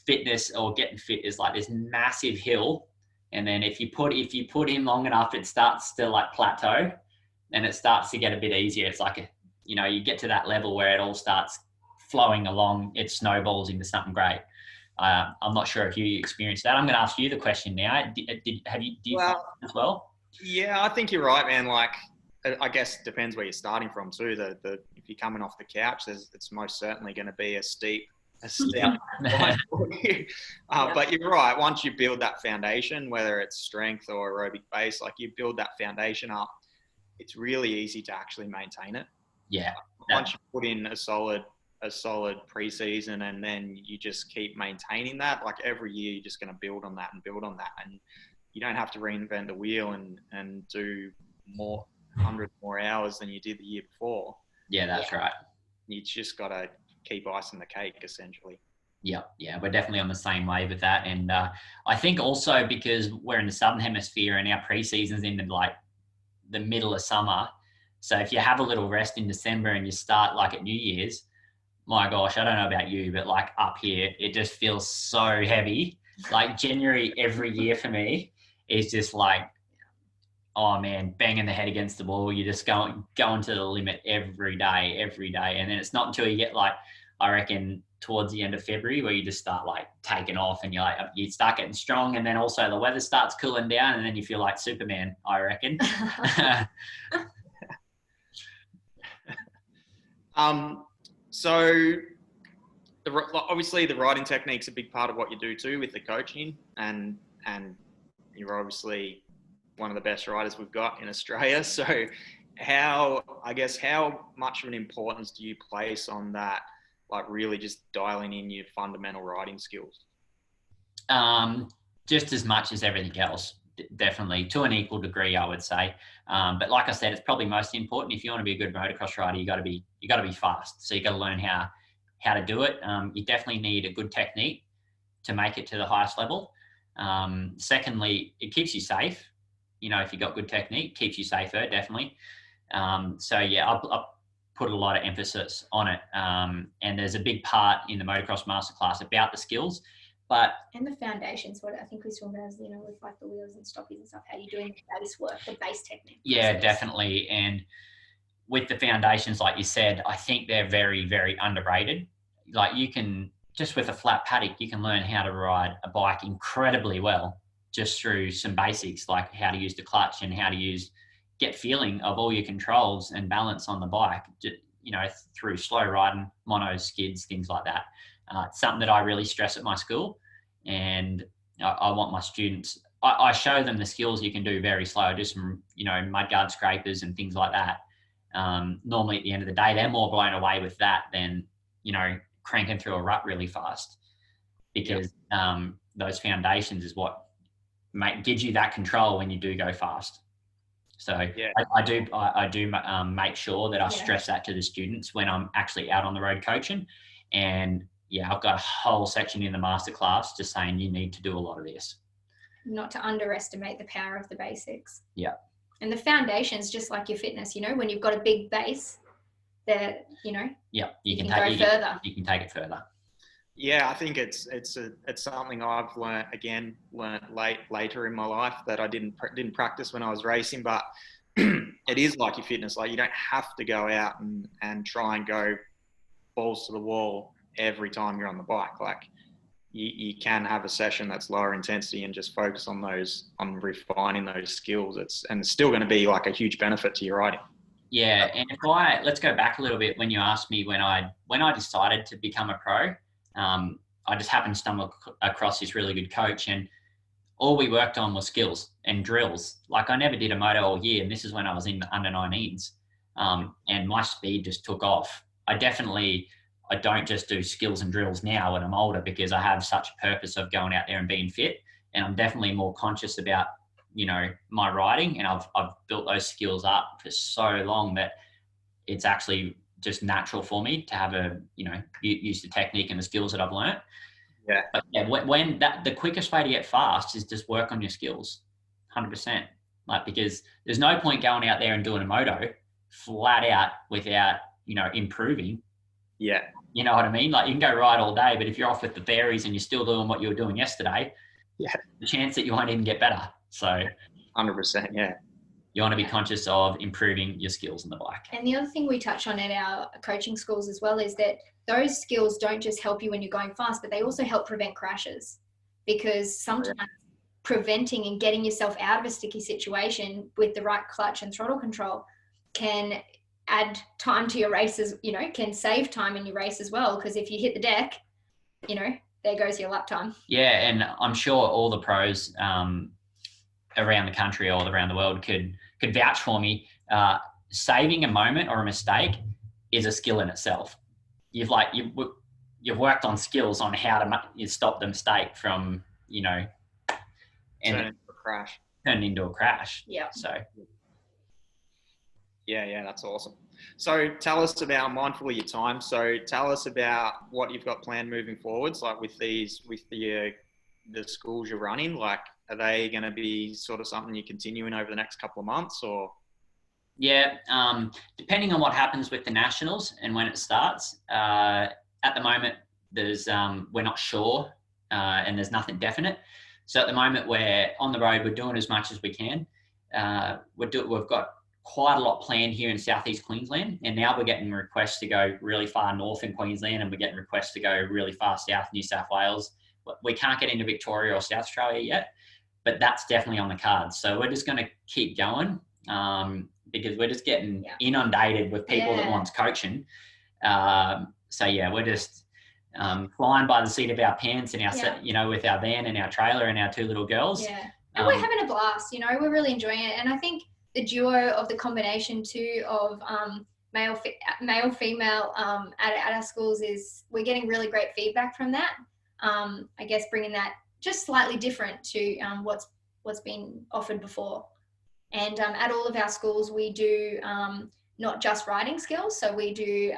fitness or getting fit is like this massive hill. And then if you put in long enough, it starts to like plateau and it starts to get a bit easier. It's like, you get to that level where it all starts flowing along. It snowballs into something great. I'm not sure if you experienced that. I'm going to ask you the question now. Do you find that as well? Yeah, I think you're right, man. Like, I guess it depends where you're starting from too. If you're coming off the couch, it's most certainly going to be a steep line for you. But you're right. Once you build that foundation, whether it's strength or aerobic base, like you build that foundation up, it's really easy to actually maintain it. Yeah. Once you put in a solid preseason and then you just keep maintaining that, like every year you're just going to build on that, and you don't have to reinvent the wheel and do 100 more hours than you did the year before. Yeah, that's right. You just got to keep icing the cake, essentially. Yeah, we're definitely on the same wave with that. And I think also because we're in the Southern Hemisphere and our pre-season's in like the middle of summer, so if you have a little rest in December and you start like at New Year's, my gosh, I don't know about you, but like up here, it just feels so heavy. Like January every year for me is just like, oh man, banging the head against the wall. You're just going to the limit every day. And then it's not until you get like, I reckon towards the end of February where you just start like taking off and you start getting strong. And then also the weather starts cooling down and then you feel like Superman, I reckon. So obviously the riding technique's a big part of what you do too with the coaching, and you're obviously one of the best riders we've got in Australia. So how much of an importance do you place on that like really just dialing in your fundamental riding skills? Just as much as everything else, definitely, to an equal degree, I would say. But like I said, it's probably most important. If you want to be a good motocross rider, you got to be fast. So you got to learn how to do it. You definitely need a good technique to make it to the highest level. Secondly, it keeps you safe. You know, if you got good technique, keeps you safer, definitely. So yeah, I put a lot of emphasis on it. And there's a big part in the motocross masterclass about the skills. And the foundations, what I think we saw as, you know, with like the wheels and stoppies and stuff, how you're doing the base work, the base technique. Yeah, definitely. And with the foundations, like you said, I think they're very, very underrated. Like you can, just with a flat paddock, you can learn how to ride a bike incredibly well just through some basics, like how to use the clutch and how to get feeling of all your controls and balance on the bike, you know, through slow riding, monos, skids, things like that. It's something that I really stress at my school, and I want my students, I show them the skills you can do very slow, just some, you know, mudguard scrapers and things like that. Normally at the end of the day, they're more blown away with that than, you know, cranking through a rut really fast, because those foundations is what gives you that control when you do go fast. So I do make sure that I stress that to the students when I'm actually out on the road coaching. And yeah, I've got a whole section in the masterclass just saying you need to do a lot of this. Not to underestimate the power of the basics. Yeah. And the foundations, just like your fitness, you know, when you've got a big base, that, you know, you can take it further. Yeah, I think it's something I've learned later in my life that I didn't practice when I was racing, but it is like your fitness. Like you don't have to go out and try and go balls to the wall every time you're on the bike. Like you can have a session that's lower intensity and just focus on refining those skills. It's still going to be like a huge benefit to your riding. Yeah, and let's go back a little bit when you asked me when I decided to become a pro. I just happened to stumble across this really good coach, and all we worked on was skills and drills. Like I never did a moto all year, and this is when I was in the under 19s, and my speed just took off. I don't just do skills and drills now when I'm older, because I have such a purpose of going out there and being fit, and I'm definitely more conscious about, you know, my riding, and I've built those skills up for so long that it's actually just natural for me to have use the technique and the skills that I've learned. Yeah. But yeah, the quickest way to get fast is just work on your skills, 100%. Like, because there's no point going out there and doing a moto flat out without, you know, improving. Yeah. You know what I mean? Like you can go ride all day, but if you're off with the Ferris and you're still doing what you were doing yesterday, the chance that you won't even get better. So 100%, yeah. You want to be conscious of improving your skills on the bike. And the other thing we touch on at our coaching schools as well is that those skills don't just help you when you're going fast, but they also help prevent crashes, because sometimes preventing and getting yourself out of a sticky situation with the right clutch and throttle control can add time to your races, you know, can save time in your race as well. Because if you hit the deck, you know, there goes your lap time. Yeah, and I'm sure all the pros around the country or around the world could vouch for me. Saving a moment or a mistake is a skill in itself. You've worked on skills on how to stop the mistake from, you know, turn into a crash. Yeah. So. Yeah, that's awesome. So tell us about, mindful of your time, so tell us about what you've got planned moving forwards, like with the schools you're running. Like, are they going to be sort of something you're continuing over the next couple of months, or? Yeah, depending on what happens with the Nationals and when it starts. At the moment, we're not sure, and there's nothing definite. So at the moment, we're on the road. We're doing as much as we can. We've got quite a lot planned here in southeast Queensland, and now we're getting requests to go really far north in Queensland, and we're getting requests to go really far south New South Wales. We can't get into Victoria or South Australia yet, but that's definitely on the cards. So we're just going to keep going, because we're just getting inundated with people that wants coaching. So yeah, we're just flying by the seat of our pants and our, you know, with our van and our trailer and our two little girls. Yeah, and we're having a blast. You know, we're really enjoying it, and I think the duo of the combination too of male, female at our schools is we're getting really great feedback from that. I guess bringing that just slightly different to what's been offered before. And at all of our schools, we do not just riding skills. So we do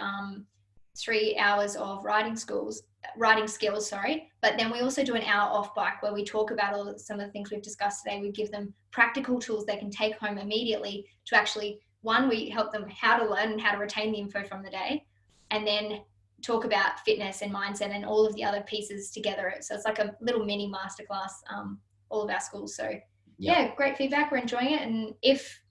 3 hours of riding skills, but then we also do an hour off bike where we talk about some of the things we've discussed today. We give them practical tools they can take home immediately to actually, one, we help them how to learn and how to retain the info from the day, and then talk about fitness and mindset and all of the other pieces together. So it's like a little mini masterclass, all of our schools. So yeah, great feedback. We're enjoying it. And if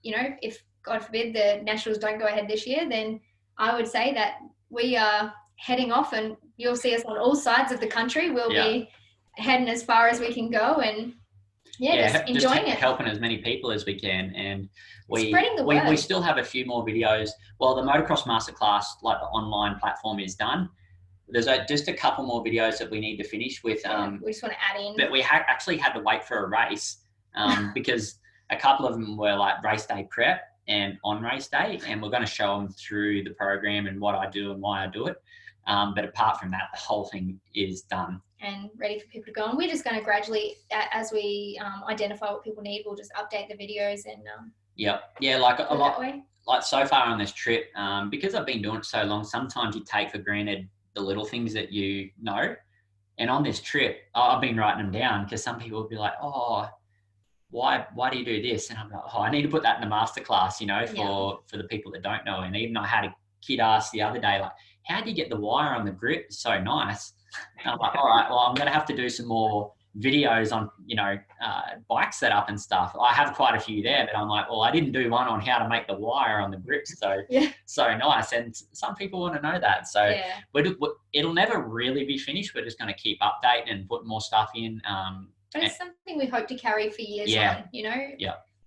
God forbid the nationals don't go ahead this year, then I would say that we are heading off, and you'll see us on all sides of the country. We'll be heading as far as we can go, and just enjoying it, helping as many people as we can, and spreading the word. We still have a few more videos. Well, the Motocross Masterclass, like the online platform, is done. There's just a couple more videos that we need to finish with. We just want to add in. But we actually had to wait for a race because a couple of them were like race day prep and on race day, and we're going to show them through the program and what I do and why I do it. But apart from that, the whole thing is done and ready for people to go. And we're just going to gradually, as we identify what people need, we'll just update the videos and like a lot. Like so far on this trip, because I've been doing it so long, sometimes you take for granted the little things that you know. And on this trip, I've been writing them down because some people will be like, "Oh, why do you do this?" And I'm like, "Oh, I need to put that in the masterclass, for the people that don't know." And even I had a kid ask the other day, like, "How do you get the wire on the grip? It's so nice." And I'm like, "All right, well, I'm going to have to do some more videos on, bike setup and stuff." I have quite a few there, but I'm like, well, I didn't do one on how to make the wire on the grips. So nice. And some people want to know that. So it'll never really be finished. We're just going to keep updating and put more stuff in. But it's something we hope to carry for years on,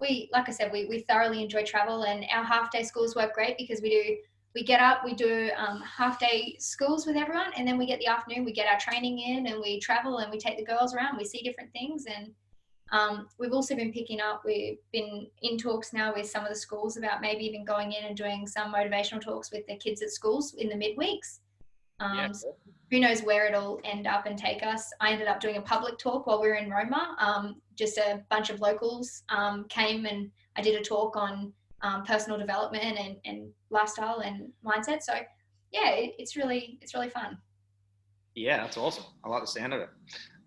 We, like I said, we thoroughly enjoy travel, and our half day schools work great because we get up, we do half day schools with everyone, and then we get the afternoon, we get our training in, and we travel and we take the girls around, we see different things. And we've also been we've been in talks now with some of the schools about maybe even going in and doing some motivational talks with the kids at schools in the midweeks. So who knows where it'll end up and take us. I ended up doing a public talk while we were in Roma. Just a bunch of locals came, and I did a talk on personal development and lifestyle and mindset. So it's really fun. Yeah, that's awesome. I like the sound of it.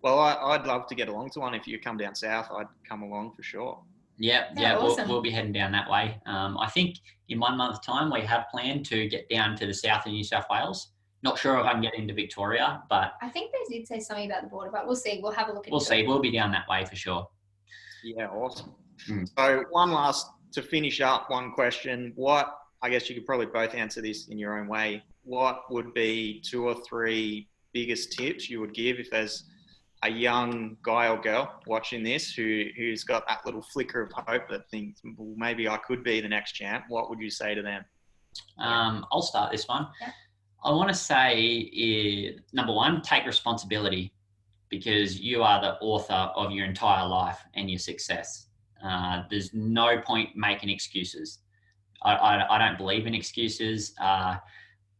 Well, I'd love to get along to one. If you come down south, I'd come along for sure. Awesome. We'll be heading down that way. I think in 1 month's time we have planned to get down to the south of New South Wales. Not sure if I can get into Victoria, but I think they did say something about the border, but we'll see. We'll have a look at it. We'll see. We'll be down that way for sure. Yeah, awesome. So to finish up, one question. I guess you could probably both answer this in your own way. What would be 2 or 3 biggest tips you would give if there's a young guy or girl watching this who's got that little flicker of hope that thinks, well, maybe I could be the next champ? What would you say to them? I'll start this one. Yeah. I want to say, number one, take responsibility, because you are the author of your entire life and your success. There's no point making excuses. I don't believe in excuses.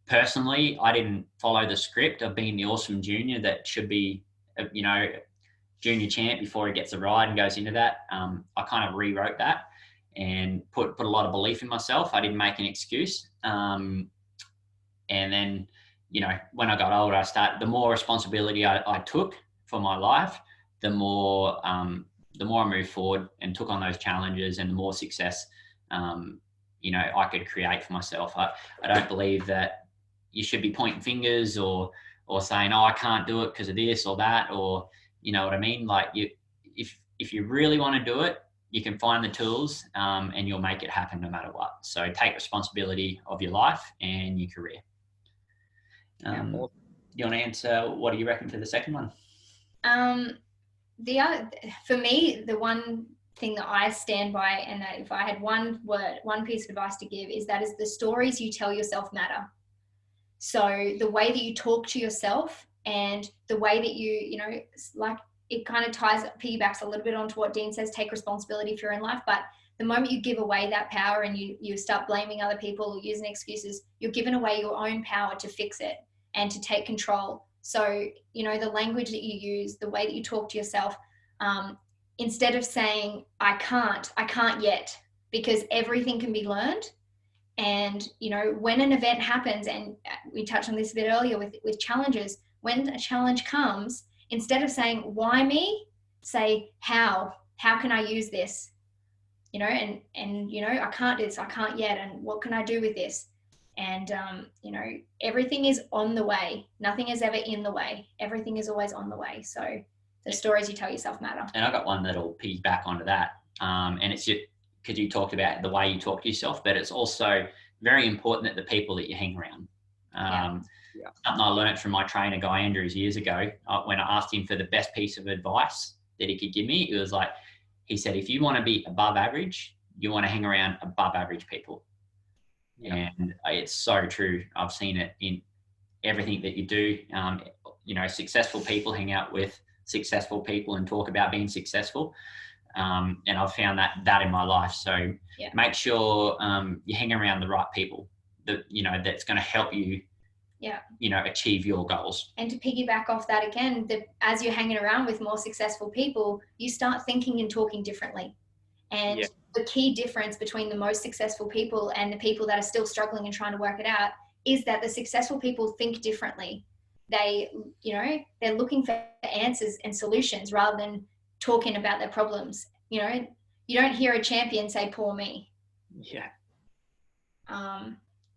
Personally, I didn't follow the script of being the awesome junior that should be, junior champ before he gets a ride and goes into that. I kind of rewrote that and put a lot of belief in myself. I didn't make an excuse. And then, when I got older, the more responsibility I took for my life, the more I moved forward and took on those challenges, and the more success, I could create for myself. I don't believe that you should be pointing fingers or saying, "Oh, I can't do it because of this or that," or, you know what I mean? Like if you really want to do it, you can find the tools, and you'll make it happen no matter what. So take responsibility of your life and your career. You want to answer, what do you reckon for the second one? For me, the one thing that I stand by, and that if I had one piece of advice to give, is the stories you tell yourself matter. So the way that you talk to yourself, and the way that it kind of piggybacks a little bit onto what Dean says, take responsibility for your own life, but the moment you give away that power and you start blaming other people or using excuses, you're giving away your own power to fix it and to take control. So, you know, the language that you use, the way that you talk to yourself, instead of saying, I can't yet, because everything can be learned. And, you know, when an event happens, and we touched on this a bit earlier with challenges, when a challenge comes, instead of saying, why me, say, how can I use this? You know, and, you know, I can't do this, I can't yet. And what can I do with this? And, you know, everything is on the way. Nothing is ever in the way. Everything is always on the way. So the stories you tell yourself matter. And I got one that'll piggyback onto that. And it's because you talked about the way you talk to yourself, but it's also very important that the people that you hang around. Something I learned from my trainer, Guy Andrews, years ago, when I asked him for the best piece of advice that he could give me, it was like, he said, if you want to be above average, you want to hang around above average people. Yeah. And it's so true. I've seen it in everything that you do. You know, successful people hang out with successful people and talk about being successful. And I've found that in my life. So make sure you hang around the right people that, you know, that's going to help you, you know, achieve your goals. And to piggyback off that again, as you're hanging around with more successful people, you start thinking and talking differently. And the key difference between the most successful people and the people that are still struggling and trying to work it out is that the successful people think differently. They, you know, they're looking for answers and solutions rather than talking about their problems. You know, you don't hear a champion say, poor me. Yeah.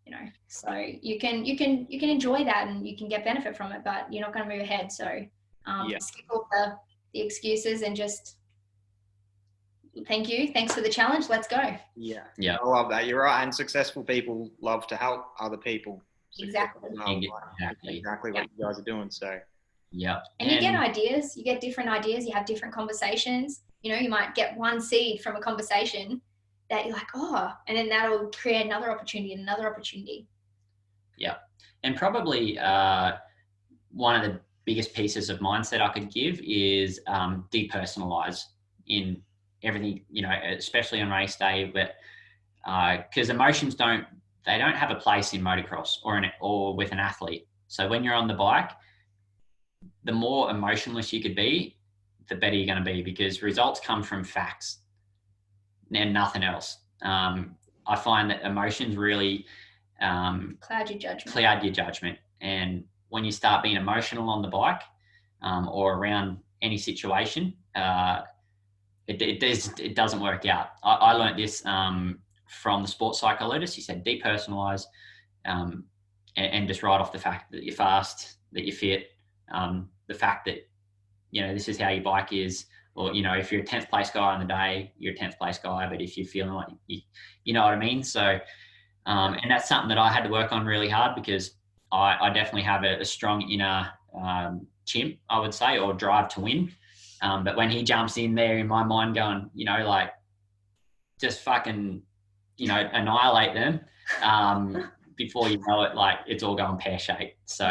You know, so you can enjoy that and you can get benefit from it, but you're not going to move ahead. So skip all the excuses and just thank you. Thanks for the challenge. Let's go. Yeah. I love that. You're right. And successful people love to help other people. Exactly. Exactly what you guys are doing. So. And you get ideas. You get different ideas. You have different conversations. You know, you might get one seed from a conversation that you're like, oh, and then that'll create another opportunity and another opportunity. Yeah. And probably one of the biggest pieces of mindset I could give is depersonalize in everything, you know, especially on race day, but because emotions don't have a place in motocross or with an athlete. So when you're on the bike, the more emotionless you could be, the better you're going to be, because results come from facts and nothing else. I find that emotions really cloud your judgment. And when you start being emotional on the bike or around any situation, it doesn't work out. I learned this from the sports psychologist. He said depersonalize and just write off the fact that you're fast, that you're fit, the fact that, you know, this is how your bike is, or, you know, if you're a 10th place guy on the day, you're a 10th place guy, but if you're feeling like, you know what I mean? So, and that's something that I had to work on really hard, because I definitely have a strong inner chimp, I would say, or drive to win. But when he jumps in there in my mind going, you know, like just fucking, you know, annihilate them, before you know it, like it's all going pear-shaped. So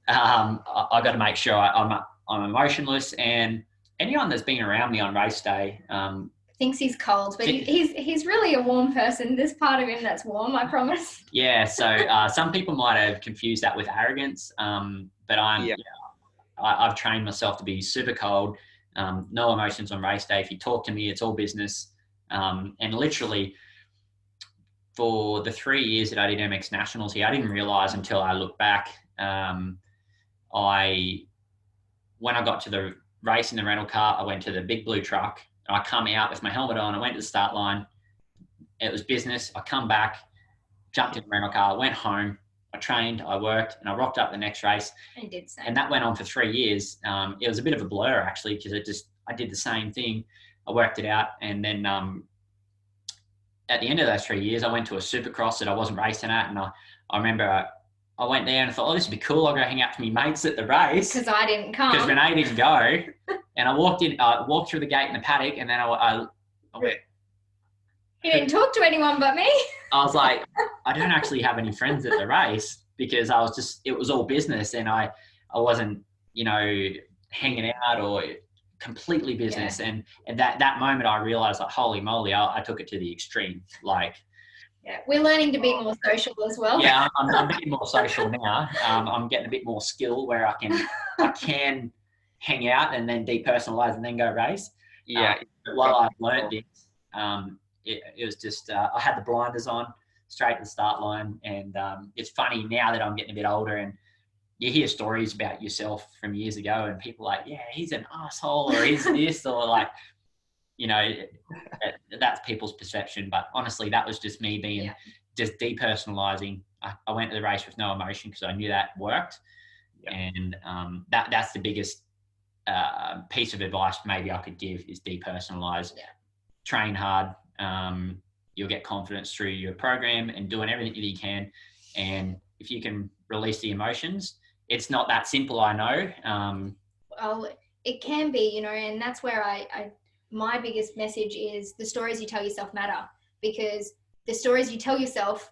I got to make sure I'm emotionless, and anyone that's been around me on race day thinks he's cold, but he's really a warm person. There's part of him that's warm, I promise. Yeah. So some people might have confused that with arrogance, but I've trained myself to be super cold, no emotions on race day. If you talk to me, it's all business. And literally for the 3 years that I did MX Nationals here, I didn't realize until I look back, when I got to the race in the rental car, I went to the big blue truck. I come out with my helmet on. I went to the start line. It was business. I come back, jumped in the rental car, went home. I trained, I worked, and I rocked up the next race. And that went on for 3 years. It was a bit of a blur, actually, because I did the same thing. I worked it out. And then at the end of those 3 years, I went to a supercross that I wasn't racing at. And I remember I went there and I thought, oh, this would be cool. I'll go hang out with my mates at the race. Because I didn't come. Because Renae didn't go. And I walked through the gate in the paddock, and then I went. You didn't talk to anyone but me. I was like, I don't actually have any friends at the race, because it was all business, and I wasn't, you know, hanging out or completely business. And that moment I realized, like, holy moly, I took it to the extreme. Like, yeah, we're learning to be more social as well. Yeah, I'm getting more social now. I'm getting a bit more skill where I can hang out and then depersonalize and then go race. Yeah. While I've learned this, it was just I had the blinders on straight to the start line, and it's funny now that I'm getting a bit older and you hear stories about yourself from years ago, and people are like, yeah, he's an asshole, or he's this, or like, you know, that's people's perception. But honestly, that was just me being just depersonalizing. I went to the race with no emotion because I knew that worked. Yeah. And that's the biggest piece of advice maybe I could give is depersonalize. Yeah. Train hard. You'll get confidence through your program and doing everything that you can. And if you can release the emotions, it's not that simple, I know. Well, it can be, you know, and that's where my biggest message is the stories you tell yourself matter, because the stories you tell yourself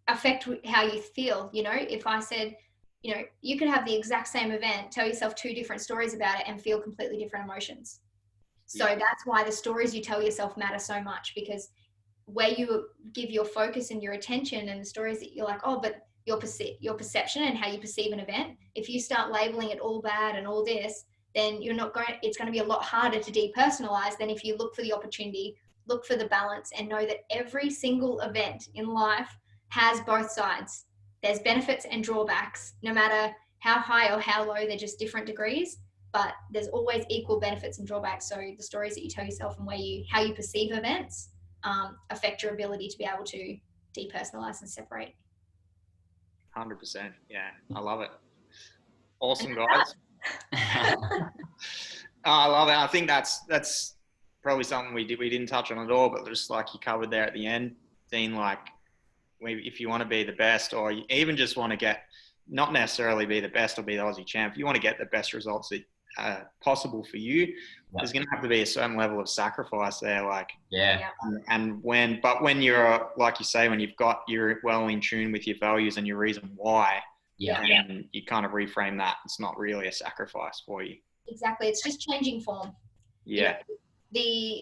affect how you feel. You know, if I said, you know, you could have the exact same event, tell yourself 2 different stories about it and feel completely different emotions. So that's why the stories you tell yourself matter so much, because where you give your focus and your attention and the stories that you're like, oh, but your perception and how you perceive an event, if you start labeling it all bad and all this, then it's going to be a lot harder to depersonalize than if you look for the opportunity, look for the balance, and know that every single event in life has both sides. There's benefits and drawbacks, no matter how high or how low, they're just different degrees, but there's always equal benefits and drawbacks. So the stories that you tell yourself and how you perceive events affect your ability to be able to depersonalize and separate. 100%. Yeah, I love it. Awesome, guys. I love it. I think that's probably something we didn't touch on at all, but just like you covered there at the end, Dean, like if you want to be the best, or you even just want to get, not necessarily be the best or be the Aussie champ, if you want to get the best results that possible for you, there's going to have to be a certain level of sacrifice there. Like, and when you're, like you say, when you're well in tune with your values and your reason why, and you kind of reframe that, it's not really a sacrifice for you. Exactly. It's just changing form. Yeah. You know,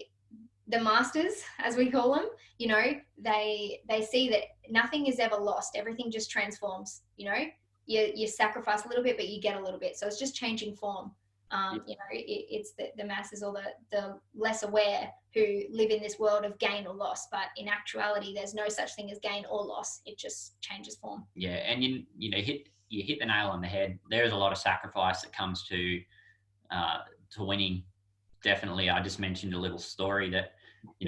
the masters, as we call them, you know, they see that nothing is ever lost. Everything just transforms. You know, you sacrifice a little bit, but you get a little bit. So it's just changing form. You know, it's the masses or the less aware who live in this world of gain or loss. But in actuality, there's no such thing as gain or loss. It just changes form. Yeah, and you hit the nail on the head. There is a lot of sacrifice that comes to winning. Definitely, I just mentioned a little story that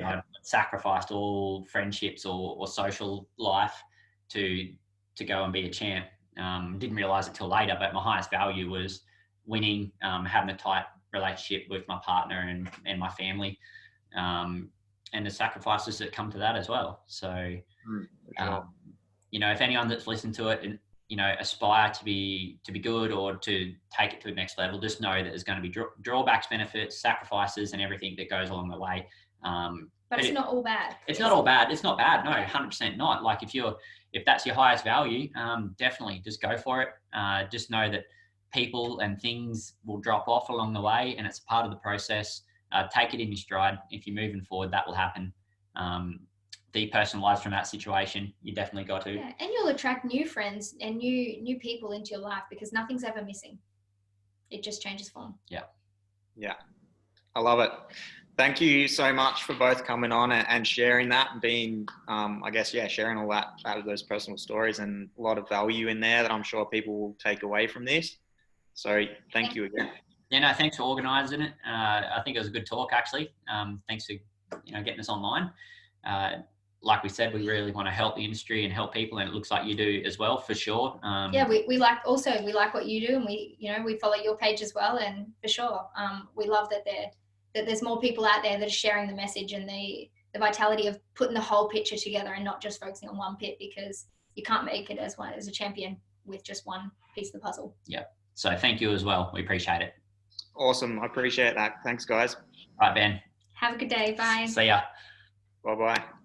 I sacrificed all friendships or social life to go and be a champ. Didn't realize it till later, but my highest value was winning, having a tight relationship with my partner and my family, and the sacrifices that come to that as well. So, if anyone that's listened to it and aspire to be good or to take it to the next level, just know that there's going to be drawbacks, benefits, sacrifices, and everything that goes along the way. But it's not all bad. It's not all bad. It's not bad. No, 100% not. Like if that's your highest value, definitely just go for it. Just know that people and things will drop off along the way, and it's part of the process. Take it in your stride. If you're moving forward, that will happen. Depersonalize from that situation. You definitely got to. Yeah, and you'll attract new friends and new people into your life, because nothing's ever missing. It just changes form. Yeah. Yeah. I love it. Thank you so much for both coming on and sharing that and being, sharing all that out of those personal stories, and a lot of value in there that I'm sure people will take away from this. So thank you again. Yeah, no, thanks for organising it. I think it was a good talk, actually. Thanks for getting us online. Like we said, we really want to help the industry and help people, and it looks like you do as well, for sure. We like what you do, and we follow your page as well, and for sure, we love that there's more people out there that are sharing the message and the vitality of putting the whole picture together and not just focusing on one pit, because you can't make it as a champion with just one piece of the puzzle. Yeah. So thank you as well. We appreciate it. Awesome. I appreciate that. Thanks, guys. All right, Ben. Have a good day. Bye. See ya. Bye-bye.